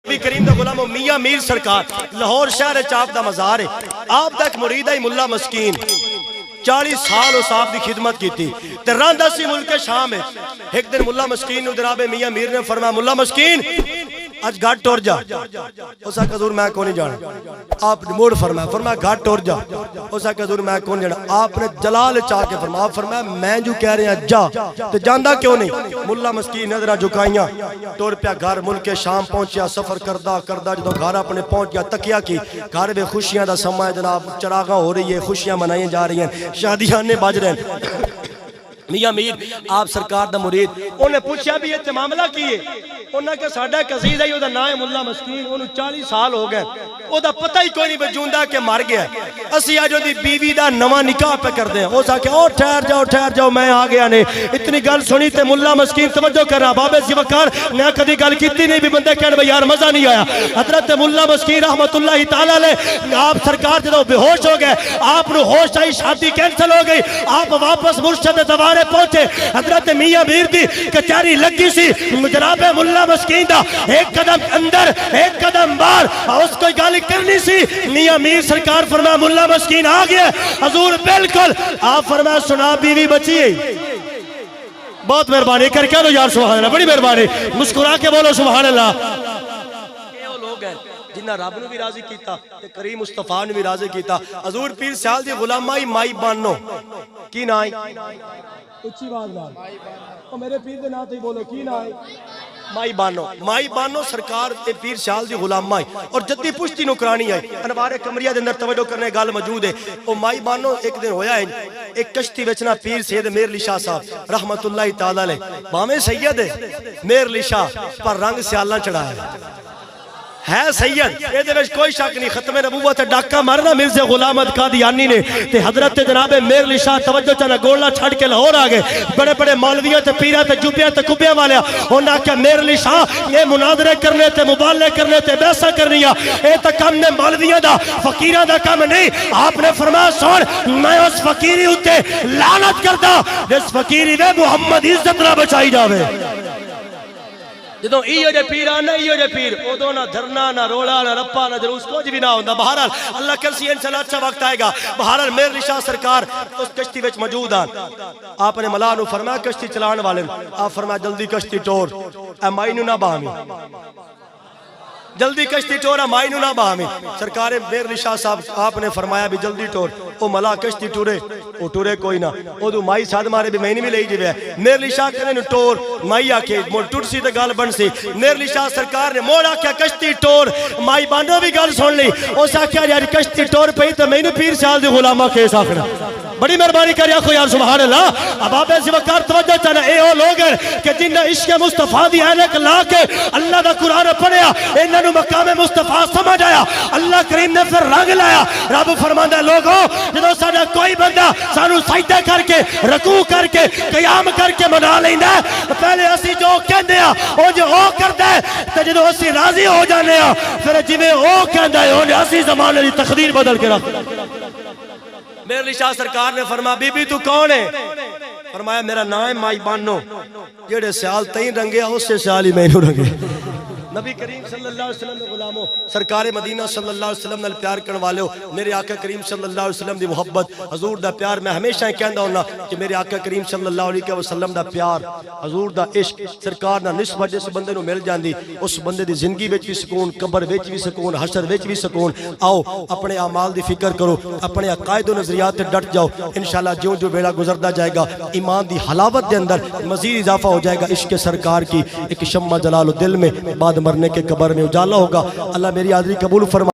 نبی کریم دا غلام میاں میر سرکار لاہور شہر چاپ دا مزار ہے. آپ دا ایک مرید ہے ملا مسکین 40 سال اس آپ دی خدمت کی تھی تے راندا سی ملک شام ہے. ایک دن ملا مسکین نو جناب میاں میر نے فرمایا ملا مسکین آج گھاٹ ٹور جا. اس آکھا حضور میں کون نہیں جانا. آپ نے موڑ فرمایا گھاٹ ٹور جا. اس آکھا حضور میں کون جانا. آپ نے جلال چاہ کے فرمایا میں جو کہہ رہے ہیں جا تے جاندہ کیوں نہیں. ملا مسکین نظرہ جھکائیاں ٹور پیا گھر ملک شام پہنچیا. سفر کردہ جدو گھر اپنے پہنچ گیا تکیا کی گھر میں خوشیاں دا سما ہے جناب. چراغاں ہو رہی ہے خوشیاں منائیں جا رہی ہیں شادیاں نے بج رہے ہیں. میاں میر آپ سرکار دا مرید انہیں پوچھا بھی یہ معاملہ کیے. انہاں کہ ساڈا ایک عزیز ہے دا نام ہے ملا مسکین. انہوں 40 سال ہو گئے او دا پتہ ہی کوئی نہیں بجوندہ کہ مر گیا. اسی آج دی بیوی دا نواں نکاح پہ کر دیں. او سا کہ او ٹھہر جاؤ میں آ گیا نے. اتنی گل سنی تے ملا مسکین توجہ کر رہا. بابے زیوکار نے کدی گل کیتی نہیں بھی بندے کہنے بھئی یار مزہ نہیں آیا. حضرت ملا مسکین رحمت اللہ تعالی علیہ آپ سرکار جدو بے ہوش ہو گئے آپ نو ہوش آئی شادی کینسل ہو گئی. آپ واپس مرشد دوارے پہنچے. حضرت میاں میر دی کچہری لگی سی. جناب ملا مسکین دا ایک قدم اندر ایک قدم باہر اس کوئی گالی کرنی سی. میاں میر سرکار فرمایا ملا مسکین آ گیا. حضور بالکل آپ فرمایا سنا بیوی بچی ہے. بہت مہربانی کر کے یار سبحان اللہ. بڑی مہربانی مسکرا کے بولو سبحان اللہ. یہ وہ لوگ ہیں جنہ رب نو بھی راضی کیتا تے کریم مصطفیٰ نو بھی راضی کیتا. حضور پیر سیال دی غلامائی مائی بانو کی نائی اچھی بات بات میرے پیر دے نا تے بولو کی نائی مائی بانو سرکار تے پیر شال دی غلامائی اور جدی پشتی نکرانی آئی. انوار کمریہ دے اندر توجہ کرنے گال موجود ہے. او مائی بانو ایک دن ہویا ہے ایک کشتی وچنا پیر سید میر علی شاہ صاحب رحمت اللہ تعالی علیہ بامے سید ہے میر علی شاہ پر رنگ سیالاں چڑھایا ہے سید. یہ دے وچ کوئی شک نہیں. ختم نبوت ڈاکہ مارنا مرزا غلام احمد قادیانی نے تے حضرت جناب میر علی شاہ توجہ چانا گولہ چھڑ کے لاہور آ گئے. بڑے بڑے مولویاں تے پیراں تے جوبیاں تے کبیاں والے انہاں کہ میر علی شاہ یہ مناظرے کرنے تے مبالغے کرنے تے بحثاں کرنیاں اے تے کام نے مولویاں دا فقیراں دا کام نہیں. آپ نے فرمایا سن میں اس فقیری اُتے لعنت کردا جس فقیری دے محمد عزت نہ بچائی جاوے. جدو ایو جے پیر آنا ایو جے پیر ادو نہ دھرنا نہ روڑا نہ رپا نہ جلوس کچھ بھی نہ ہوندا. بہرحال اللہ کرسی انشاءاللہ اچھا وقت آئے گا. بہرحال میر علی شاہ سرکار اس کشتی وچ موجود آن. آپ نے ملا نو فرمایا کشتی چلان والے آپ فرمایا جلدی کشتی ٹور اے مائی نو نہ باہمی جلدی کشتی ٹور اے مائی نو نہ باہمی. سرکار میر علی شاہ صاحب آپ نے فرمایا بھی جلدی ٹور. او ملا کشتی ٹورے او ٹورے کوئی نہ او دو مائی ساتھ مارے بھی میں نہیں بھی لئی جی ہے. میر علی شاہ کہنے ٹور مائی آکے موڑ ٹوٹ سی تے گال بن سی. میر علی شاہ سرکار نے موڑ آکے کشتی ٹور مائی بانو بھی گال سن لی. او ساکھیا یار کشتی ٹور پہی تو میں نے پیر سیال دی غلامہ کیس آکھنا. بڑی مہربانی کر آخو یار سبحان اللہ. اب آپ ایسی وقار توجہ چاہنا اے او لوگ ہیں کہ جنہ عشق مصطفیٰ دی اینک لا کے اللہ دا قرآن پڑھیا انہوں نے مقام مصطفیٰ سمجھ آیا. اللہ کریم نے پھر رنگ لایا. رب فرماندہ لوگوں جدو ساڑھا کوئی بندہ سانو سجدہ کر کے رکوع کر کے قیام کر کے منا لیندہ پہلے اسی جو کہندے ہیں او جو او کردہ ہے تو جدو اسی راضی ہو جانے ہیں پھر جویں او کہندہ ہے انہیں اسی زمانے دی تقدیر بدل کے رکھ. میر علی شاہ سرکار نے فرمایا بی بی تو کون ہے. فرمایا میرا نام ہے مائی بانو. جیڑے سیال تین رنگے اس سے سیال ہی میں نو رنگے. نبی کریم صلی اللہ علیہ وسلم نے غلاموں سرکار مدینہ صلی اللہ علیہ وسلم نے پیار کرنے والے ہو. میرے آقا کریم صلی اللہ علیہ وسلم دی محبت حضور دا پیار میں ہمیشہ کہندہ ہونا کہ میرے آقا کریم صلی اللہ علیہ وسلم دا پیار حضور دا عشق سرکار دا نسبت جس بندے نو مل جاندی اس بندے دی زندگی وچ بھی سکون قبر وچ بھی سکون حشر وچ بھی سکون. آؤ اپنے اعمال دی فکر کرو اپنے عقائد و نظریات تے ڈٹ جاؤ. انشاءاللہ جو جو بیڑا گزردا جائے گا ایمان دی حلاوت دے اندر مزید اضافہ ہو جائے گا. عشق سرکار کی ایک شمع جلال دل میں بعد مرنے کے قبر میں اجالا ہوگا. اللہ میری حاضری قبول فرما.